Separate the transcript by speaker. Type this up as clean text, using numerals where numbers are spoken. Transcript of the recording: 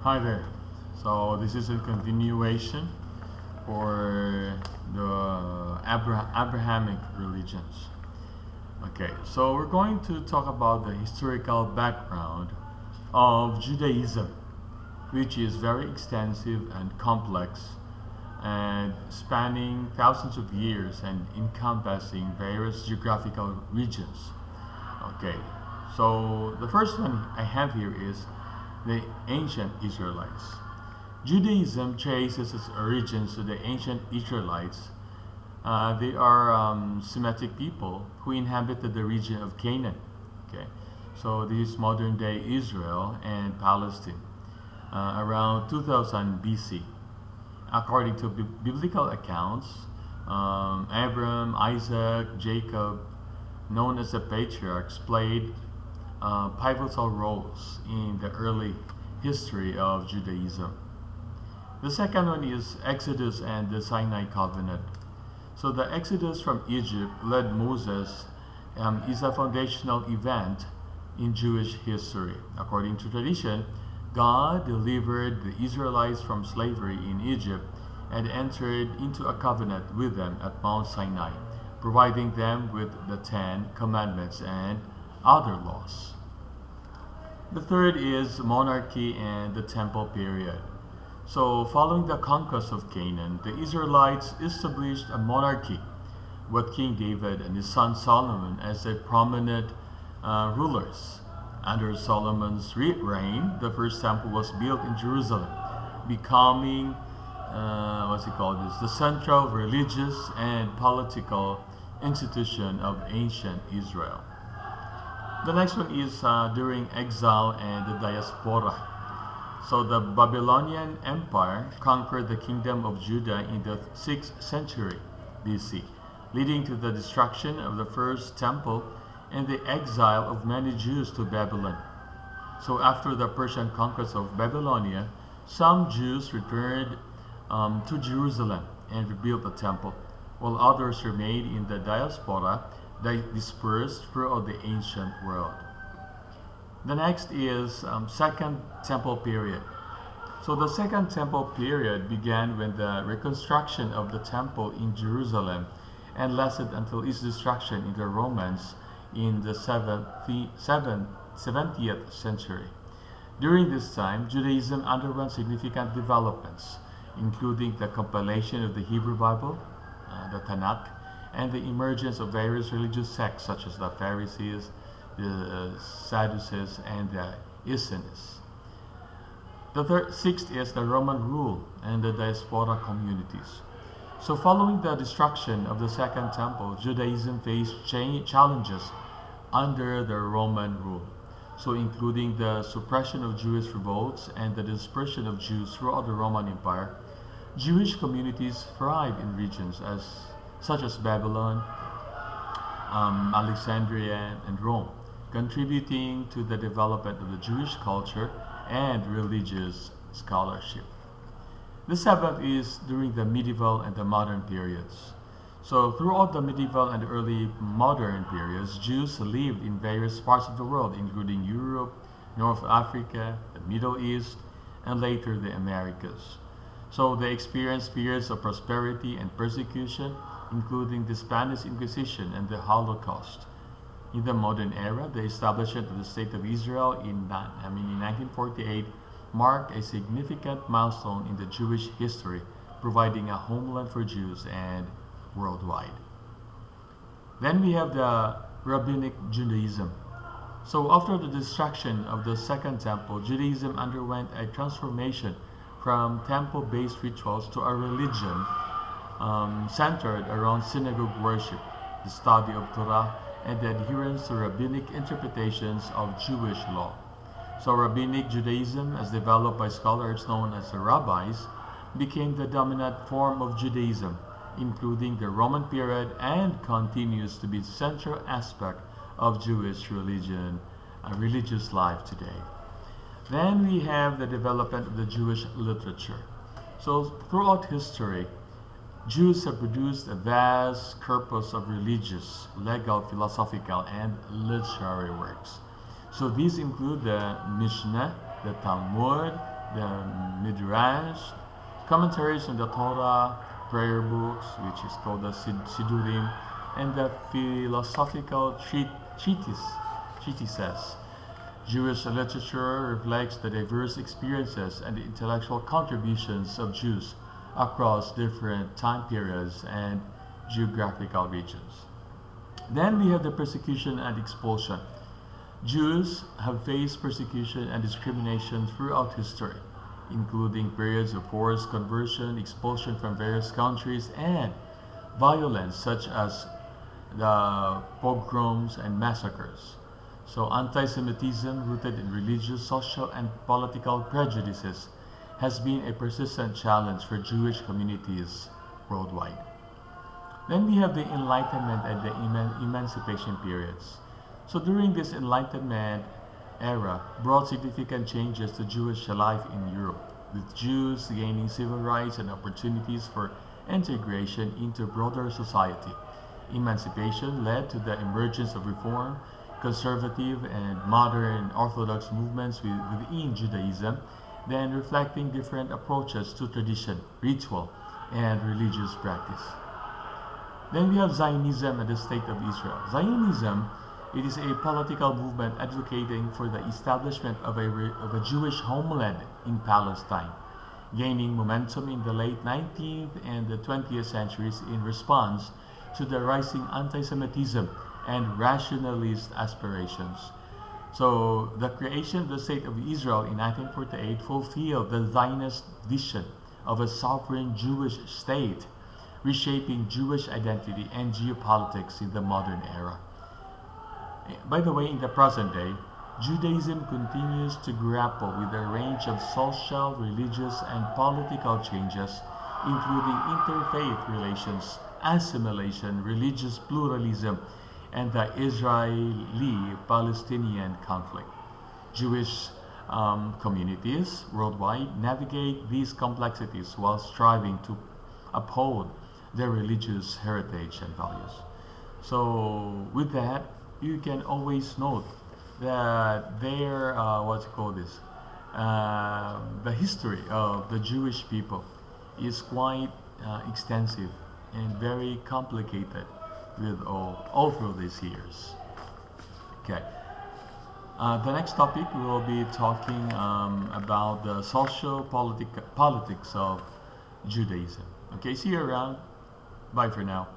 Speaker 1: Hi there. So this is a continuation for the Abrahamic religions. Okay, so we're going to talk about the historical background of Judaism, which is very extensive and complex and spanning thousands of years and encompassing various geographical regions. Okay, so the first one I have here is the ancient Israelites. Judaism traces its origins to the ancient Israelites. They are Semitic people who inhabited the region of Canaan. Okay, so this is modern day Israel and Palestine around 2000 BC. According to biblical accounts, Abram, Isaac, Jacob, known as the patriarchs, played pivotal roles in the early history of Judaism. The second one is Exodus and the Sinai Covenant. So the Exodus from Egypt led Moses is a foundational event in Jewish history. According to tradition, God delivered the Israelites from slavery in Egypt and entered into a covenant with them at Mount Sinai, providing them with the Ten Commandments and other laws. The third is monarchy and the temple period. So, following the conquest of Canaan, the Israelites established a monarchy with King David and his son Solomon as their prominent rulers. Under Solomon's reign, the first temple was built in Jerusalem, becoming the central religious and political institution of ancient Israel. The next one is during exile and the diaspora. So the Babylonian Empire conquered the kingdom of Judah in the 6th century BC, leading to the destruction of the first temple and the exile of many Jews to Babylon. So after the Persian conquest of Babylonia, some Jews returned to Jerusalem and rebuilt the temple, while others remained in the diaspora, dispersed throughout the ancient world. The next is Second Temple period. So the Second Temple period began when the reconstruction of the temple in Jerusalem and lasted until its destruction in the Romans in the 70th century. During this time, Judaism underwent significant developments, including the compilation of the Hebrew Bible, the Tanakh, and the emergence of various religious sects such as the Pharisees, the Sadducees, and the Essenes. The sixth is the Roman rule and the diaspora communities. So following the destruction of the Second Temple, Judaism faced challenges under the Roman rule. So including the suppression of Jewish revolts and the dispersion of Jews throughout the Roman Empire, Jewish communities thrived in regions such as Babylon, Alexandria, and Rome, contributing to the development of the Jewish culture and religious scholarship. The seventh is during the medieval and the modern periods. So throughout the medieval and early modern periods, Jews lived in various parts of the world, including Europe, North Africa, the Middle East, and later the Americas. So they experienced periods of prosperity and persecution, including the Spanish Inquisition and the Holocaust. In the modern era, the establishment of the State of Israel in 1948 marked a significant milestone in the Jewish history, providing a homeland for Jews and worldwide. Then we have the Rabbinic Judaism. So after the destruction of the Second Temple, Judaism underwent a transformation from temple-based rituals to a religion centered around synagogue worship, the study of Torah, and the adherence to rabbinic interpretations of Jewish law. So Rabbinic Judaism, as developed by scholars known as the rabbis, became the dominant form of Judaism, including the Roman period, and continues to be the central aspect of Jewish religion and religious life today. Then we have the development of the Jewish literature. So throughout history, Jews have produced a vast corpus of religious, legal, philosophical, and literary works. So these include the Mishnah, the Talmud, the Midrash, commentaries on the Torah, prayer books, which is called the Sidurim, and the philosophical treatises. Jewish literature reflects the diverse experiences and the intellectual contributions of Jews across different time periods and geographical regions. Then we have the persecution and expulsion. Jews have faced persecution and discrimination throughout history, including periods of forced conversion, expulsion from various countries, and violence such as the pogroms and massacres. So anti-Semitism, rooted in religious, social, and political prejudices, has been a persistent challenge for Jewish communities worldwide. Then we have the Enlightenment and the Emancipation periods. So during this Enlightenment era brought significant changes to Jewish life in Europe, with Jews gaining civil rights and opportunities for integration into broader society. Emancipation led to the emergence of reform, conservative and modern Orthodox movements within Judaism, then reflecting different approaches to tradition, ritual, and religious practice. Then we have Zionism and the State of Israel. Zionism, it is a political movement advocating for the establishment of a Jewish homeland in Palestine, gaining momentum in the late 19th and the 20th centuries in response to the rising anti-Semitism and rationalist aspirations. So the creation of the State of Israel in 1948 fulfilled the Zionist vision of a sovereign Jewish state, reshaping Jewish identity and geopolitics in the modern era. By the way, in the present day, Judaism continues to grapple with a range of social, religious, and political changes, including interfaith relations, assimilation, religious pluralism, and the Israeli-Palestinian conflict. Jewish communities worldwide navigate these complexities while striving to uphold their religious heritage and values. So with that, you can always note that their the history of the Jewish people is quite extensive and very complicated with all through these years. Okay. The next topic we will be talking about the politics of Judaism. Okay, see you around. Bye for now.